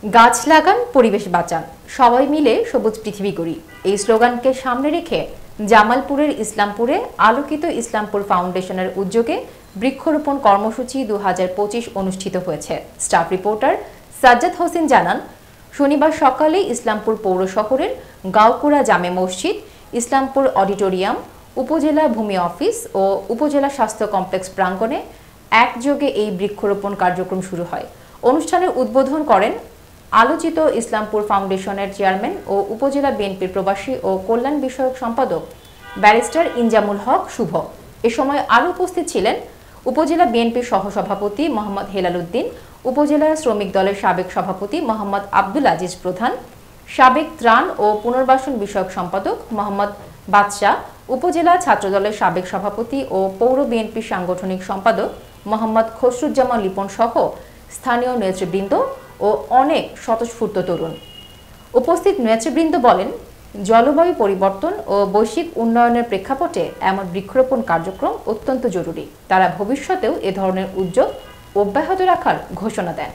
গাছ লাগান, পরিবেশ বাঁচান, সবাই মিলে সবুজ পৃথিবী গড়ি। এই স্লোগানকে সামনে রেখে জামালপুরের ইসলামপুরে আলোকিত ইসলামপুর ফাউন্ডেশনের উদ্যোগে বৃক্ষরোপণ কর্মসূচি 2025 অনুষ্ঠিত হয়েছে। স্টাফ রিপোর্টার সাজ্জাদ হোসেন জানান, শনিবার সকালে ইসলামপুর পৌর শহরের গাওকুড়া জামে মসজিদ, ইসলামপুর অডিটোরিয়াম, উপজেলা ভূমি অফিস ও উপজেলা স্বাস্থ্য কমপ্লেক্স প্রাঙ্গণে একযোগে এই বৃক্ষরোপণ কার্যক্রম শুরু হয়। অনুষ্ঠানের উদ্বোধন করেন আলোচিত ইসলামপুর ফাউন্ডেশনের চেয়ারম্যান ও উপজেলা বিএনপির প্রবাসী ও কল্যাণ বিষয়ক সম্পাদক ব্যারিস্টার ইনজামুল হক শুভ। এ সময় আরও উপস্থিত ছিলেন উপজেলা বিএনপির সহসভাপতি মোহাম্মদ হেলাল উদ্দিন, উপজেলা শ্রমিক দলের সাবেক সভাপতি মোহাম্মদ আব্দুল আজিজ প্রধান, সাবেক ত্রাণ ও পুনর্বাসন বিষয়ক সম্পাদক মোহাম্মদ বাদশাহ, উপজেলা ছাত্রদলের সাবেক সভাপতি ও পৌর বিএনপির সাংগঠনিক সম্পাদক মোহাম্মদ খসরুজ্জামান লিপন সহ স্থানীয় নেতৃবৃন্দ ও অনেক স্বতঃস্ফূর্ত তরুণ। উপস্থিত নেতৃবৃন্দ বলেন, জলবায়ু পরিবর্তন ও বৈশ্বিক উন্নয়নের প্রেক্ষাপটে এমন বৃক্ষরোপণ কার্যক্রম অত্যন্ত জরুরি। তারা ভবিষ্যতেও এ ধরনের উদ্যোগ অব্যাহত রাখার ঘোষণা দেন।